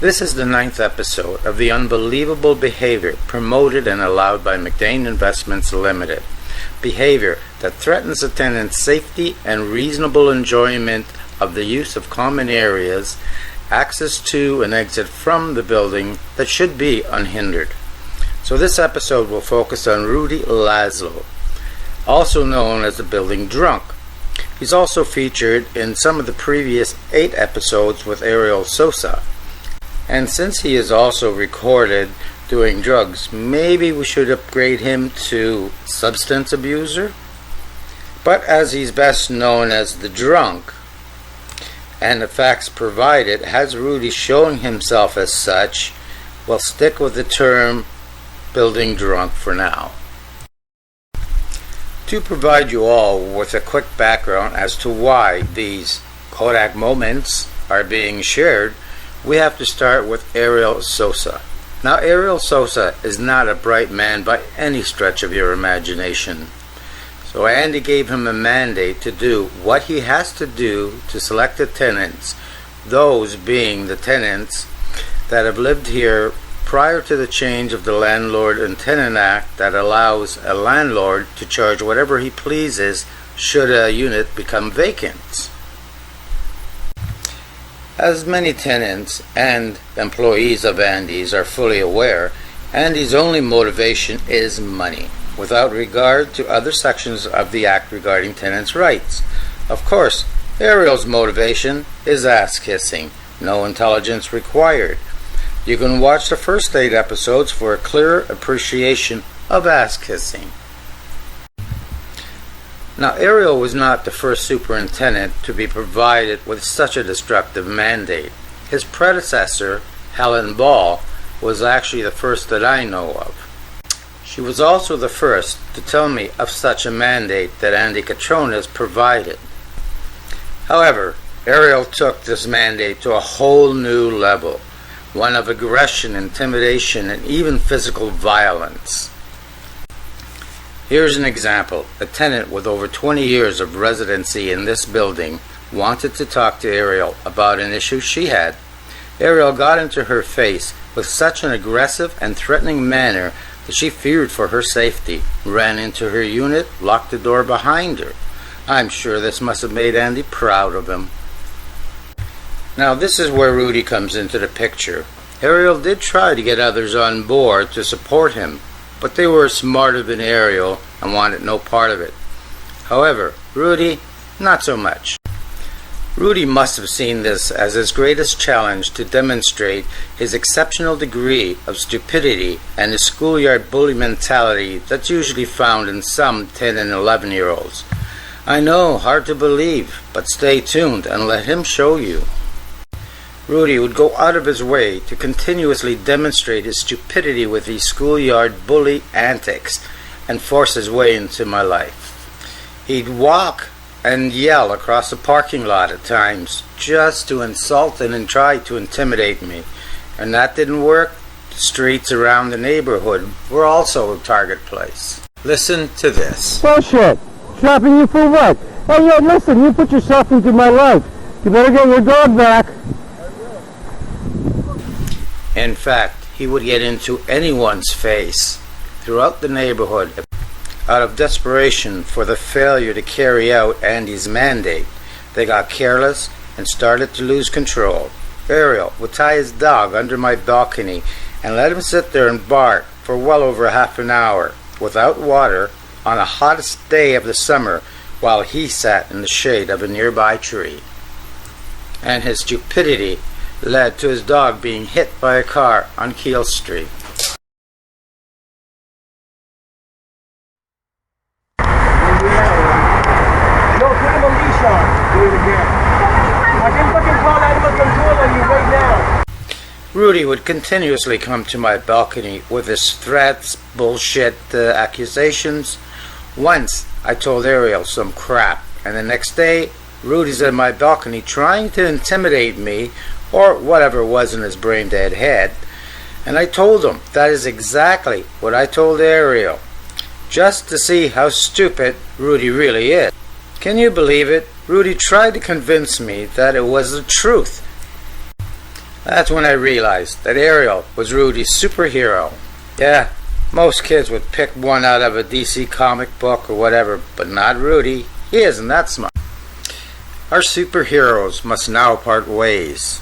This is the 9th episode of the unbelievable behavior promoted and allowed by Macdane Investments Limited. Behavior that threatens a tenant's safety and reasonable enjoyment of the use of common areas, access to and exit from the building that should be unhindered. So this episode will focus on Rudy Laso, also known as the building drunk. He's also featured in some of the previous 8 episodes with Ariel Sosa. And since he is also recorded doing drugs, maybe we should upgrade him to substance abuser? But as he's best known as the drunk, and the facts provided has Rudy showing himself as such, we'll stick with the term building drunk for now. To provide you all with a quick background as to why these Kodak moments are being shared, we have to start with Ariel Sosa. Now, Ariel Sosa is not a bright man by any stretch of your imagination. So Andy gave him a mandate to do what he has to do to select the tenants, those being the tenants that have lived here prior to the change of the Landlord and Tenant Act that allows a landlord to charge whatever he pleases should a unit become vacant. As many tenants and employees of Andy's are fully aware, Andy's only motivation is money, without regard to other sections of the Act regarding tenants' rights. Of course, Ariel's motivation is ass-kissing, no intelligence required. You can watch the first 8 episodes for a clearer appreciation of ass-kissing. Now, Ariel was not the first superintendent to be provided with such a destructive mandate. His predecessor, Helen Ball, was actually the first that I know of. She was also the first to tell me of such a mandate that Andy Catronas provided. However, Ariel took this mandate to a whole new level, one of aggression, intimidation, and even physical violence. Here's an example. A tenant with over 20 years of residency in this building wanted to talk to Ariel about an issue she had. Ariel got into her face with such an aggressive and threatening manner that she feared for her safety, ran into her unit, locked the door behind her. I'm sure this must have made Andy proud of him. Now this is where Rudy comes into the picture. Ariel did try to get others on board to support him, but they were smarter than Ariel and wanted no part of it. However, Rudy, not so much. Rudy must have seen this as his greatest challenge to demonstrate his exceptional degree of stupidity and the schoolyard bully mentality that's usually found in some 10 and 11-year-olds. I know, hard to believe, but stay tuned and let him show you. Rudy would go out of his way to continuously demonstrate his stupidity with these schoolyard bully antics and force his way into my life. He'd walk and yell across the parking lot at times just to insult and try to intimidate me. And that didn't work. The streets around the neighborhood were also a target place. Listen to this. Bullshit! Trapping you for what? Hey, yo, listen, you put yourself into my life. You better get your dog back. In fact, he would get into anyone's face throughout the neighborhood out of desperation for the failure to carry out Andy's mandate. They got careless and started to lose control. Ariel would tie his dog under my balcony and let him sit there and bark for well over half an hour without water on the hottest day of the summer while he sat in the shade of a nearby tree. And his stupidity led to his dog being hit by a car on Keele Street. No, put him a leash on. Do it again. I can fucking call animal control on you right now. Rudy would continuously come to my balcony with his threats, bullshit accusations. Once I told Ariel some crap, and the next day Rudy's at my balcony trying to intimidate me or whatever was in his brain-dead head, and I told him that is exactly what I told Ariel, just to see how stupid Rudy really is. Can you believe it? Rudy tried to convince me that it was the truth. That's when I realized that Ariel was Rudy's superhero. Yeah, most kids would pick one out of a DC comic book or whatever, but not Rudy. He isn't that smart. Our superheroes must now part ways.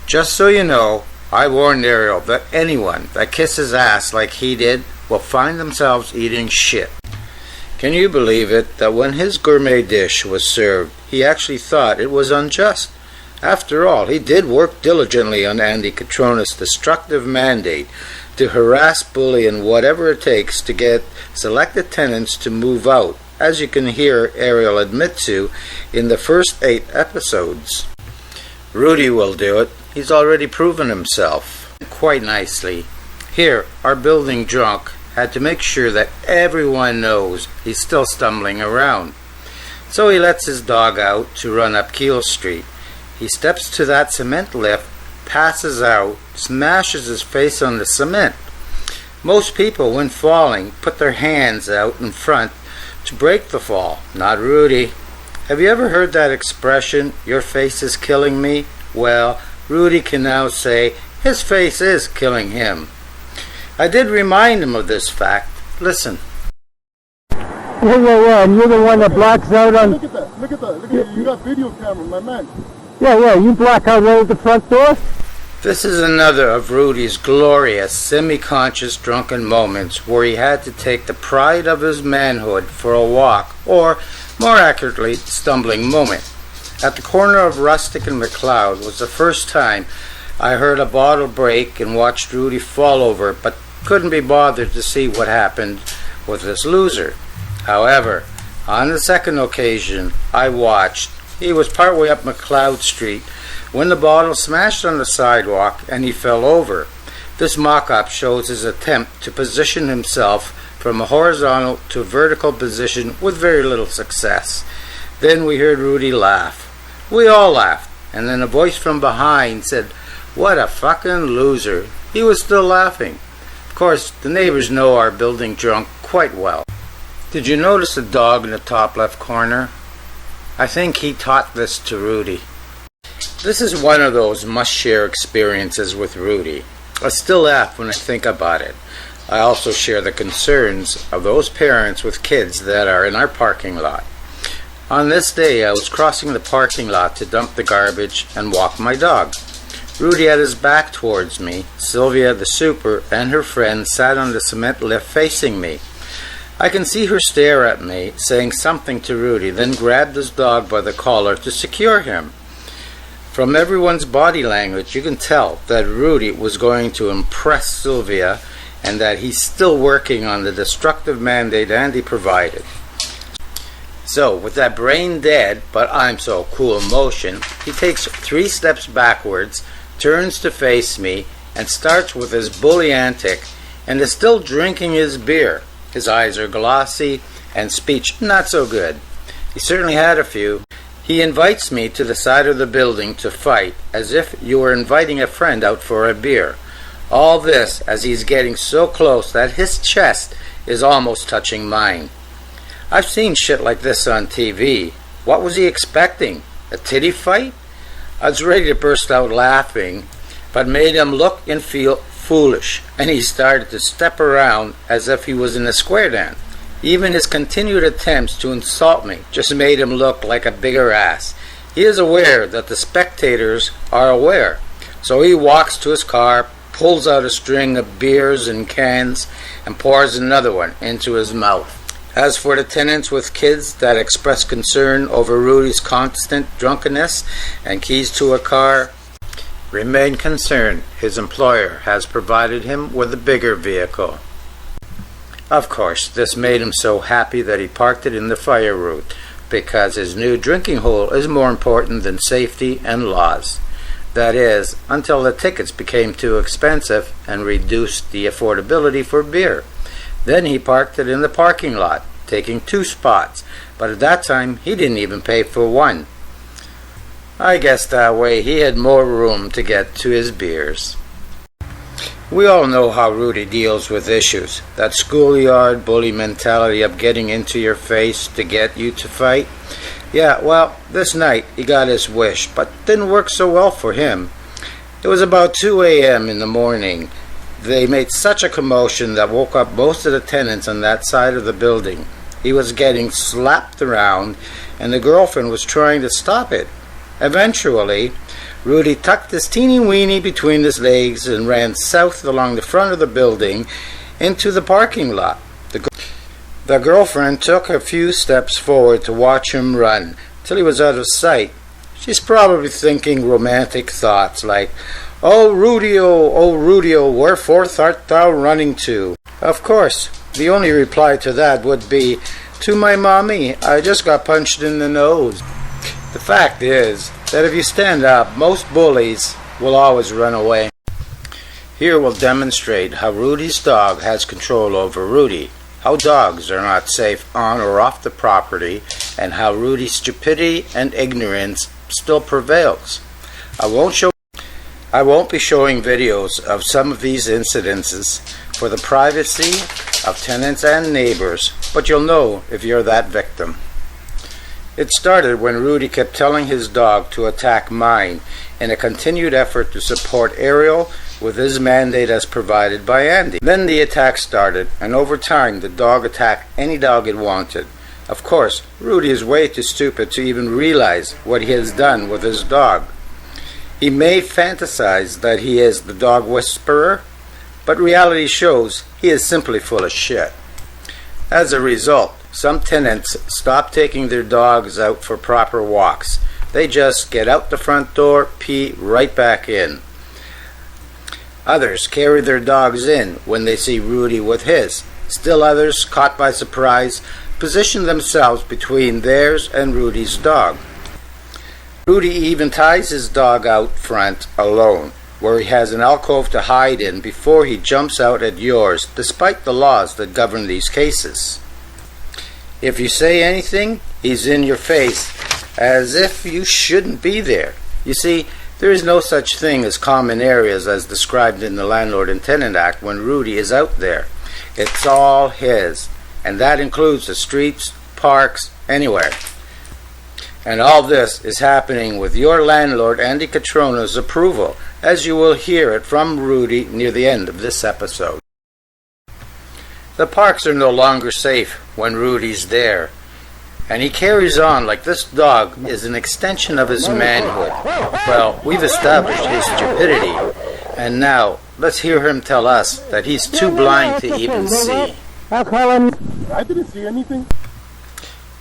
Just so you know, I warned Ariel that anyone that kisses ass like he did will find themselves eating shit. Can you believe it that when his gourmet dish was served, he actually thought it was unjust? After all, he did work diligently on Andy Catrona's destructive mandate to harass, bully, and whatever it takes to get selected tenants to move out, as you can hear Ariel admit to in the first 8 episodes. Rudy will do it. He's already proven himself quite nicely. Here, our building drunk had to make sure that everyone knows he's still stumbling around. So he lets his dog out to run up Keele Street. He steps to that cement lift, passes out, smashes his face on the cement. Most people, when falling, put their hands out in front to break the fall, not Rudy. Have you ever heard that expression, "your face is killing me"? Well, Rudy can now say his face is killing him. I did remind him of this fact. Listen. Yeah, and you're the one that blacks out on... Look at that, you got video camera, my man. Yeah, you black out right at the front door? This is another of Rudy's glorious, semi-conscious drunken moments where he had to take the pride of his manhood for a walk, or, more accurately, stumbling moment. At the corner of Rustic and McLeod was the first time I heard a bottle break and watched Rudy fall over, but couldn't be bothered to see what happened with this loser. However, on the second occasion I watched, he was partway up McLeod Street when the bottle smashed on the sidewalk and he fell over. This mock-up shows his attempt to position himself from a horizontal to vertical position with very little success. Then we heard Rudy laugh. We all laughed, and then a voice from behind said, "What a fucking loser." He was still laughing. Of course, the neighbors know our building drunk quite well. Did you notice the dog in the top left corner? I think he taught this to Rudy. This is one of those must-share experiences with Rudy. I still laugh when I think about it. I also share the concerns of those parents with kids that are in our parking lot. On this day, I was crossing the parking lot to dump the garbage and walk my dog. Rudy had his back towards me. Sylvia, the super, and her friend sat on the cement lift facing me. I can see her stare at me, saying something to Rudy, then grabbed his dog by the collar to secure him. From everyone's body language, you can tell that Rudy was going to impress Sylvia and that he's still working on the destructive mandate Andy provided. So, with that brain dead, but I'm so cool motion, he takes 3 steps backwards, turns to face me, and starts with his bully antic, and is still drinking his beer. His eyes are glossy, and speech not so good. He certainly had a few. He invites me to the side of the building to fight, as if you were inviting a friend out for a beer. All this as he's getting so close that his chest is almost touching mine. I've seen shit like this on TV. What was he expecting? A titty fight? I was ready to burst out laughing, but made him look and feel foolish, and he started to step around as if he was in a square dance. Even his continued attempts to insult me just made him look like a bigger ass. He is aware that the spectators are aware, so he walks to his car, pulls out a string of beers and cans, and pours another one into his mouth. As for the tenants with kids that express concern over Rudy's constant drunkenness and keys to a car, remain concerned. His employer has provided him with a bigger vehicle. Of course, this made him so happy that he parked it in the fire route, because his new drinking hole is more important than safety and laws. That is, until the tickets became too expensive and reduced the affordability for beer. Then he parked it in the parking lot, taking 2 spots, but at that time he didn't even pay for one. I guess that way he had more room to get to his beers. We all know how Rudy deals with issues. That schoolyard bully mentality of getting into your face to get you to fight. Yeah, well, this night he got his wish, but didn't work so well for him. It was about 2 a.m. in the morning. They made such a commotion that woke up most of the tenants on that side of the building. He was getting slapped around, and the girlfriend was trying to stop it. Eventually, Rudy tucked his teeny weeny between his legs and ran south along the front of the building into the parking lot. The girlfriend took a few steps forward to watch him run till he was out of sight. She's probably thinking romantic thoughts like, oh, Rudy-o, wherefore art thou running to?" Of course, the only reply to that would be, "To my mommy, I just got punched in the nose." The fact is that if you stand up, most bullies will always run away. Here we'll demonstrate how Rudy's dog has control over Rudy, how dogs are not safe on or off the property, and how Rudy's stupidity and ignorance still prevails. I won't be showing videos of some of these incidences for the privacy of tenants and neighbors, but you'll know if you're that victim. It started when Rudy kept telling his dog to attack mine in a continued effort to support Ariel with his mandate as provided by Andy. Then the attack started, and over time the dog attacked any dog it wanted. Of course, Rudy is way too stupid to even realize what he has done with his dog. He may fantasize that he is the dog whisperer, but reality shows he is simply full of shit. As a result, some tenants stop taking their dogs out for proper walks. They just get out the front door, pee right back in. Others carry their dogs in when they see Rudy with his. Still others, caught by surprise, position themselves between theirs and Rudy's dog. Rudy even ties his dog out front alone, where he has an alcove to hide in before he jumps out at yours, despite the laws that govern these cases. If you say anything, he's in your face, as if you shouldn't be there. You see, there is no such thing as common areas as described in the Landlord and Tenant Act when Rudy is out there. It's all his, and that includes the streets, parks, anywhere. And all this is happening with your landlord Andy Catrona's approval, as you will hear it from Rudy near the end of this episode. The parks are no longer safe when Rudy's there, and he carries on like this dog is an extension of his manhood. Well, we've established his stupidity, and now let's hear him tell us that he's too blind to even see. I didn't see anything.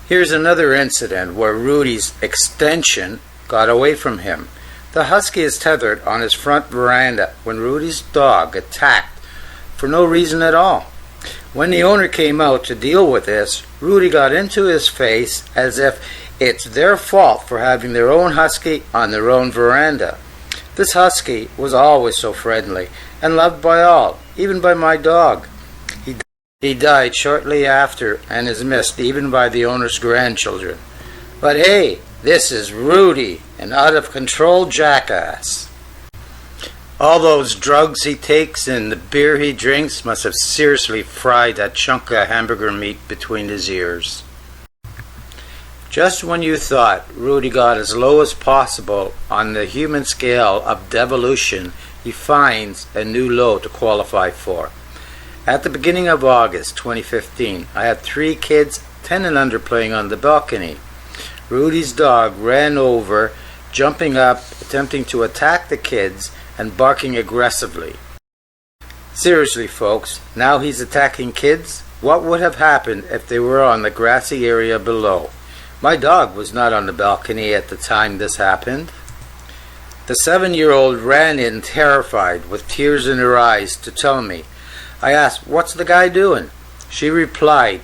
Here's another incident where Rudy's extension got away from him. The husky is tethered on his front veranda when Rudy's dog attacked for no reason at all. When the owner came out to deal with this, Rudy got into his face as if it's their fault for having their own husky on their own veranda. This husky was always so friendly and loved by all, even by my dog. He died shortly after and is missed even by the owner's grandchildren. But hey, this is Rudy, an out-of-control jackass. All those drugs he takes and the beer he drinks must have seriously fried that chunk of hamburger meat between his ears. Just when you thought Rudy got as low as possible on the human scale of devolution, he finds a new low to qualify for. At the beginning of August 2015, I had 3 kids, 10 and under, playing on the balcony. Rudy's dog ran over, jumping up, attempting to attack the kids, and barking aggressively. Seriously, folks, now he's attacking kids? What would have happened if they were on the grassy area below? My dog was not on the balcony at the time this happened. The 7-year-old ran in terrified, with tears in her eyes, to tell me. I asked, "What's the guy doing?" She replied,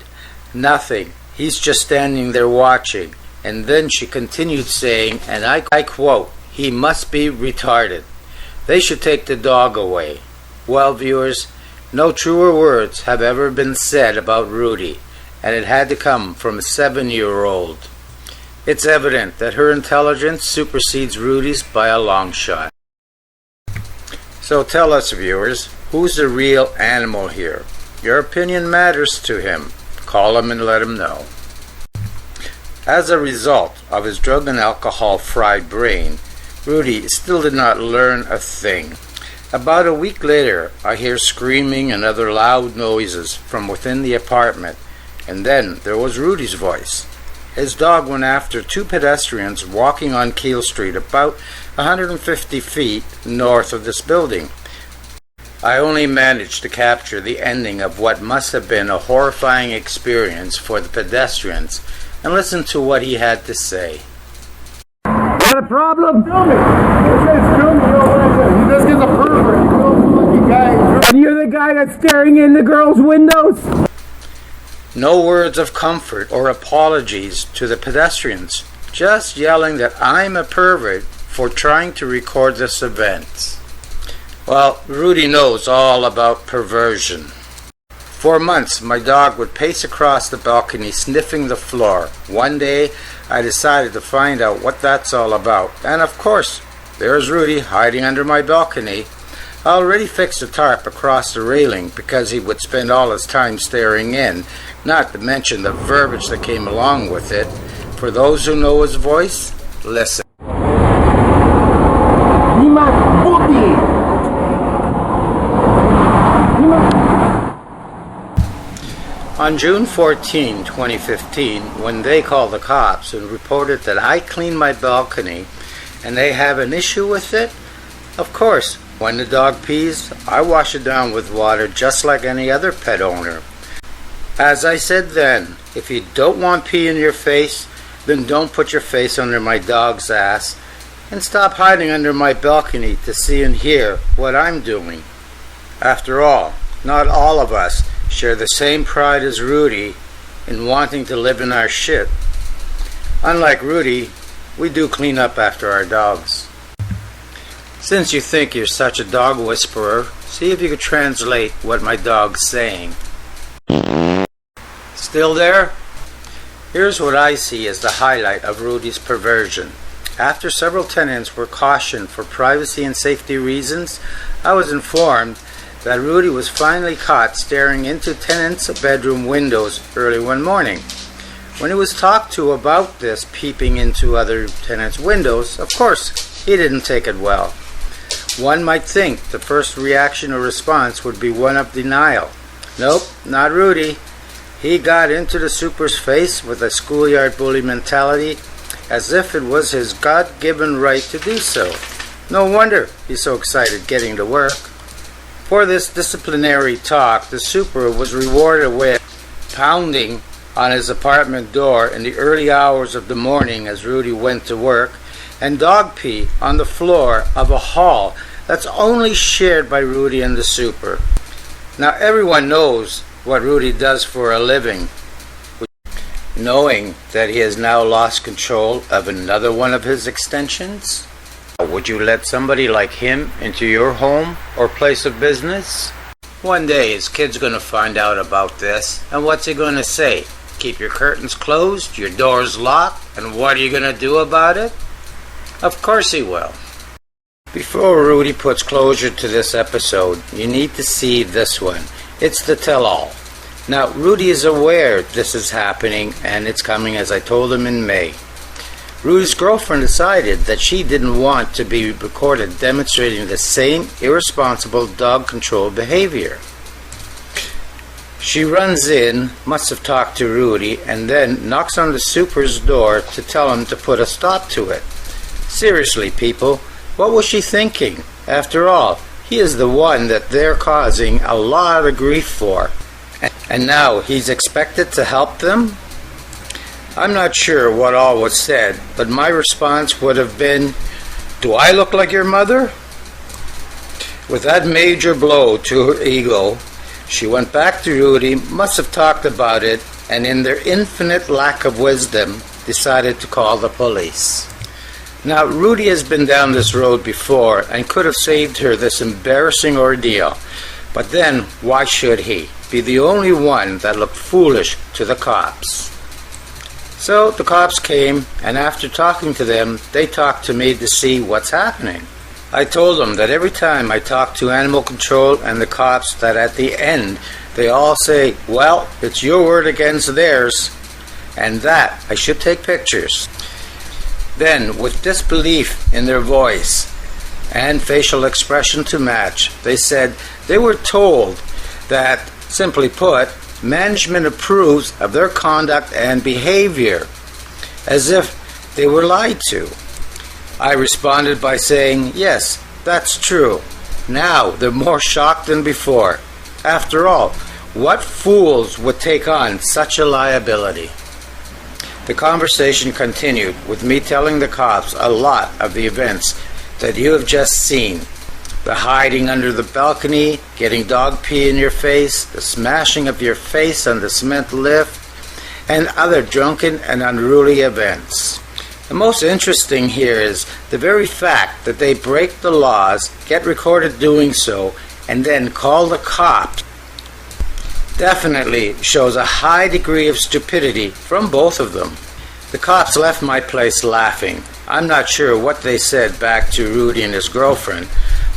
"Nothing. He's just standing there watching." And then she continued saying, and I quote, "He must be retarded. They should take the dog away." Well, viewers, no truer words have ever been said about Rudy, and it had to come from a 7-year-old. It's evident that her intelligence supersedes Rudy's by a long shot. So tell us, viewers, who's the real animal here? Your opinion matters to him. Call him and let him know. As a result of his drug and alcohol fried brain, Rudy still did not learn a thing. About a week later, I hear screaming and other loud noises from within the apartment, and then there was Rudy's voice. His dog went after two pedestrians walking on Keele Street about 150 feet north of this building. I only managed to capture the ending of what must have been a horrifying experience for the pedestrians, and listen to what he had to say. Got a problem? Film me. Film me. This guy's a pervert. You know, you guys. And you're the guy that's staring in the girls' windows? No words of comfort or apologies to the pedestrians, just yelling that I'm a pervert for trying to record this event. Well, Rudy knows all about perversion. For months, my dog would pace across the balcony sniffing the floor. One day, I decided to find out what that's all about. And of course, there's Rudy hiding under my balcony. I already fixed a tarp across the railing because he would spend all his time staring in, not to mention the verbiage that came along with it. For those who know his voice, listen. On June 14, 2015, when they called the cops and reported that I cleaned my balcony and they have an issue with it, of course, when the dog pees, I wash it down with water just like any other pet owner. As I said then, if you don't want pee in your face, then don't put your face under my dog's ass and stop hiding under my balcony to see and hear what I'm doing. After all, not all of us share the same pride as Rudy in wanting to live in our shit. Unlike Rudy, we do clean up after our dogs. Since you think you're such a dog whisperer, see if you could translate what my dog's saying. Still there? Here's what I see as the highlight of Rudy's perversion. After several tenants were cautioned for privacy and safety reasons, I was informed that Rudy was finally caught staring into tenants' bedroom windows early one morning. When he was talked to about this peeping into other tenants' windows, of course, he didn't take it well. One might think the first reaction or response would be one of denial. Nope, not Rudy. He got into the super's face with a schoolyard bully mentality, as if it was his God-given right to do so. No wonder he's so excited getting to work. For this disciplinary talk, the super was rewarded with pounding on his apartment door in the early hours of the morning as Rudy went to work, and dog pee on the floor of a hall that's only shared by Rudy and the super. Now everyone knows what Rudy does for a living. Knowing that he has now lost control of another one of his extensions? Would you let somebody like him into your home or place of business? One day his kid's going to find out about this, and what's he going to say? Keep your curtains closed, your doors locked, and what are you going to do about it? Of course he will. Before Rudy puts closure to this episode, you need to see this one. It's the tell-all. Now, Rudy is aware this is happening, and it's coming as I told him in May. Rudy's girlfriend decided that she didn't want to be recorded demonstrating the same irresponsible dog control behavior. She runs in, must have talked to Rudy, and then knocks on the super's door to tell him to put a stop to it. Seriously, people, what was she thinking? After all, he is the one that they're causing a lot of grief for. And now he's expected to help them? I'm not sure what all was said, but my response would have been, "Do I look like your mother?" With that major blow to her ego, she went back to Rudy, must have talked about it, and in their infinite lack of wisdom, decided to call the police. Now, Rudy has been down this road before and could have saved her this embarrassing ordeal. But then, why should he be the only one that looked foolish to the cops? So the cops came, and after talking to them, they talked to me to see what's happening. I told them that every time I talk to animal control and the cops, that at the end, they all say, "Well, it's your word against theirs," and that I should take pictures. Then, with disbelief in their voice and facial expression to match, they said they were told that, simply put, management approves of their conduct and behavior, as if they were lied to. I responded by saying, yes, that's true. Now they're more shocked than before. After all, what fools would take on such a liability? The conversation continued, with me telling the cops a lot of the events that you have just seen. The hiding under the balcony, getting dog pee in your face, the smashing of your face on the cement lift, and other drunken and unruly events. The most interesting here is the very fact that they break the laws, get recorded doing so, and then call the cops. Definitely shows a high degree of stupidity from both of them. The cops left my place laughing. I'm not sure what they said back to Rudy and his girlfriend,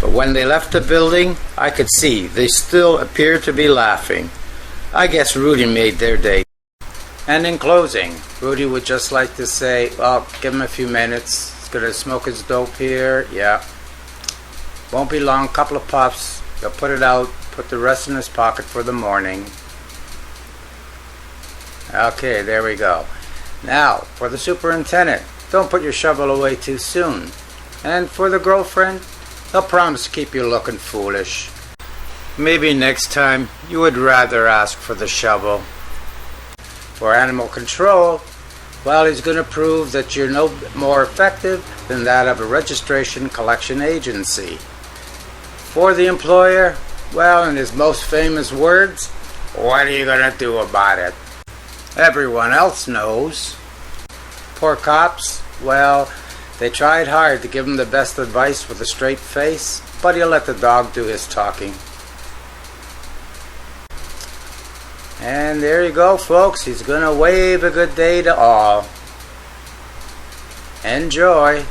but when they left the building, I could see they still appeared to be laughing. I guess Rudy made their day. And in closing, Rudy would just like to say, well, give him a few minutes. He's going to smoke his dope here. Yeah. Won't be long, couple of puffs. He'll put it out, put the rest in his pocket for the morning. Okay, there we go. Now, for the superintendent, don't put your shovel away too soon. And for the girlfriend, he'll promise to keep you looking foolish. Maybe next time you would rather ask for the shovel. For animal control, well, he's going to prove that you're no more effective than that of a registration collection agency. For the employer, well, in his most famous words, what are you going to do about it? Everyone else knows. Poor cops, well, they tried hard to give him the best advice with a straight face, but he'll let the dog do his talking. And there you go, folks. He's going to wave a good day to all. Enjoy.